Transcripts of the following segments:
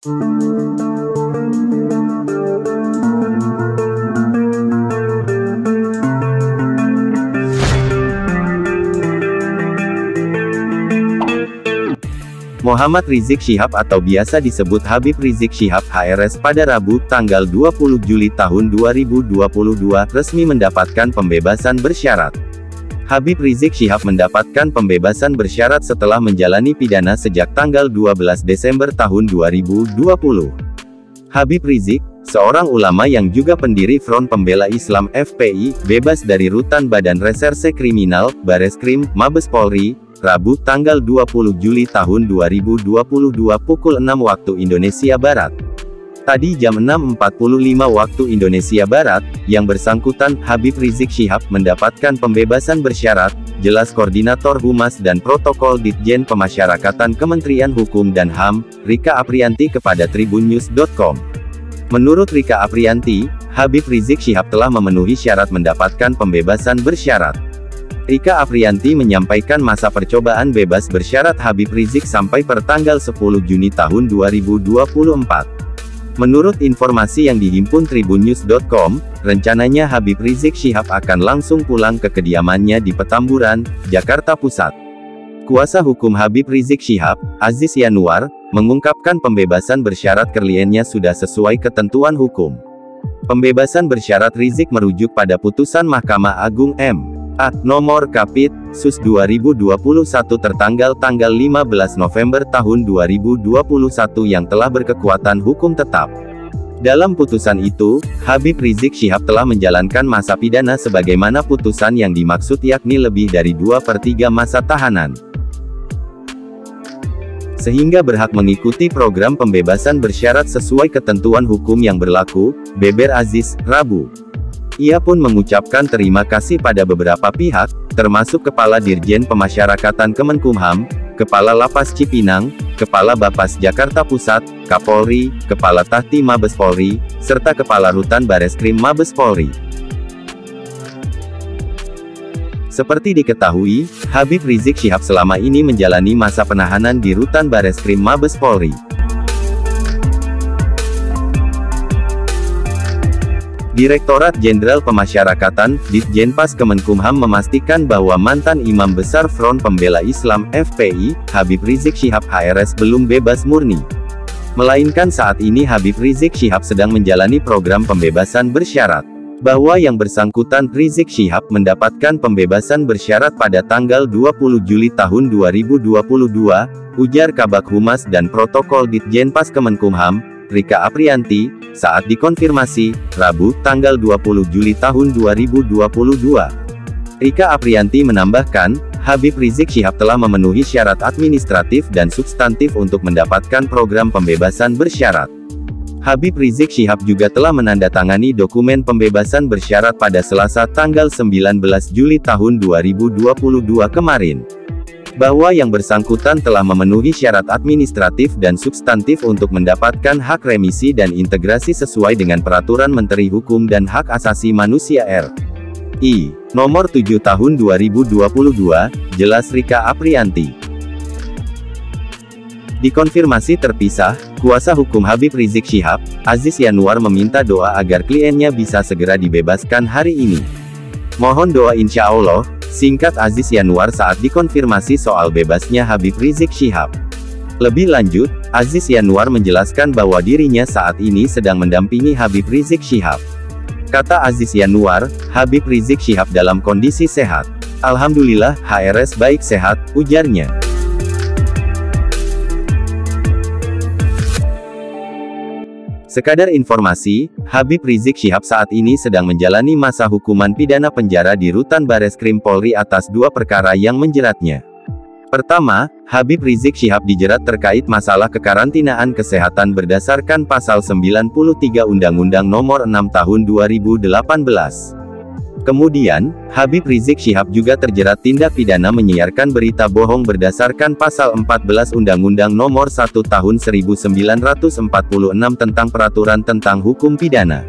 Muhammad Rizik Syihab atau biasa disebut Habib Rizik Syihab HRS pada Rabu, tanggal 20 Juli tahun 2022, resmi mendapatkan pembebasan bersyarat. Habib Rizik Syihab mendapatkan pembebasan bersyarat setelah menjalani pidana sejak tanggal 12 Desember tahun 2020. Habib Rizik, seorang ulama yang juga pendiri Front Pembela Islam FPI, bebas dari rutan Badan Reserse Kriminal, Bareskrim, Mabes Polri, Rabu, tanggal 20 Juli tahun 2022 pukul 6 waktu Indonesia Barat. Tadi jam 6.45 waktu Indonesia Barat, yang bersangkutan, Habib Rizik Syihab, mendapatkan pembebasan bersyarat, jelas Koordinator Humas dan Protokol Ditjen Pemasyarakatan Kementerian Hukum dan HAM, Rika Aprianti kepada tribunnews.com. Menurut Rika Aprianti, Habib Rizik Syihab telah memenuhi syarat mendapatkan pembebasan bersyarat. Rika Aprianti menyampaikan masa percobaan bebas bersyarat Habib Rizik sampai pertanggal 10 Juni tahun 2024. Menurut informasi yang dihimpun tribunnews.com, rencananya Habib Rizik Syihab akan langsung pulang ke kediamannya di Petamburan, Jakarta Pusat. Kuasa hukum Habib Rizik Syihab, Aziz Yanuar, mengungkapkan pembebasan bersyarat kliennya sudah sesuai ketentuan hukum. Pembebasan bersyarat Rizik merujuk pada putusan Mahkamah Agung M.A. Nomor Kapit, Sus 2021 tertanggal 15 November tahun 2021 yang telah berkekuatan hukum tetap. Dalam putusan itu, Habib Rizik Syihab telah menjalankan masa pidana sebagaimana putusan yang dimaksud yakni lebih dari 2/3 masa tahanan. Sehingga berhak mengikuti program pembebasan bersyarat sesuai ketentuan hukum yang berlaku, beber Aziz, Rabu. Ia pun mengucapkan terima kasih pada beberapa pihak, termasuk Kepala Dirjen Pemasyarakatan Kemenkumham, Kepala Lapas Cipinang, Kepala Bapas Jakarta Pusat, Kapolri, Kepala Tahti Mabes Polri, serta Kepala Rutan Bareskrim Mabes Polri. Seperti diketahui, Habib Rizik Syihab selama ini menjalani masa penahanan di Rutan Bareskrim Mabes Polri. Direktorat Jenderal Pemasyarakatan, Ditjenpas Kemenkumham memastikan bahwa mantan Imam Besar Front Pembela Islam FPI, Habib Rizik Syihab HRS belum bebas murni. Melainkan saat ini Habib Rizik Syihab sedang menjalani program pembebasan bersyarat. Bahwa yang bersangkutan, Rizik Syihab, mendapatkan pembebasan bersyarat pada tanggal 20 Juli tahun 2022, ujar Kabag Humas dan Protokol Ditjenpas Kemenkumham, Rika Aprianti, saat dikonfirmasi, Rabu, tanggal 20 Juli tahun 2022. Rika Aprianti menambahkan, Habib Rizik Syihab telah memenuhi syarat administratif dan substantif untuk mendapatkan program pembebasan bersyarat. Habib Rizik Syihab juga telah menandatangani dokumen pembebasan bersyarat pada Selasa tanggal 19 Juli tahun 2022 kemarin. Bahwa yang bersangkutan telah memenuhi syarat administratif dan substantif untuk mendapatkan hak remisi dan integrasi sesuai dengan Peraturan Menteri Hukum dan Hak Asasi Manusia RI Nomor 7 Tahun 2022, jelas Rika Aprianti. Dikonfirmasi terpisah, kuasa hukum Habib Rizik Syihab, Aziz Yanuar meminta doa agar kliennya bisa segera dibebaskan hari ini. Mohon doa insya Allah, singkat Aziz Yanuar saat dikonfirmasi soal bebasnya Habib Rizik Syihab. Lebih lanjut, Aziz Yanuar menjelaskan bahwa dirinya saat ini sedang mendampingi Habib Rizik Syihab. Kata Aziz Yanuar, Habib Rizik Syihab dalam kondisi sehat. Alhamdulillah, HRS baik sehat, ujarnya. Sekadar informasi, Habib Rizik Syihab saat ini sedang menjalani masa hukuman pidana penjara di Rutan Bareskrim Polri atas 2 perkara yang menjeratnya. Pertama, Habib Rizik Syihab dijerat terkait masalah kekarantinaan kesehatan berdasarkan Pasal 93 Undang-Undang Nomor 6 Tahun 2018. Kemudian, Habib Rizik Syihab juga terjerat tindak pidana menyiarkan berita bohong berdasarkan Pasal 14 Undang-Undang Nomor 1 Tahun 1946 tentang Peraturan tentang Hukum Pidana.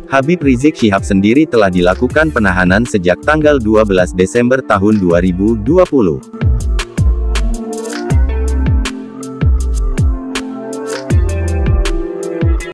Habib Rizik Syihab sendiri telah dilakukan penahanan sejak tanggal 12 Desember tahun 2020.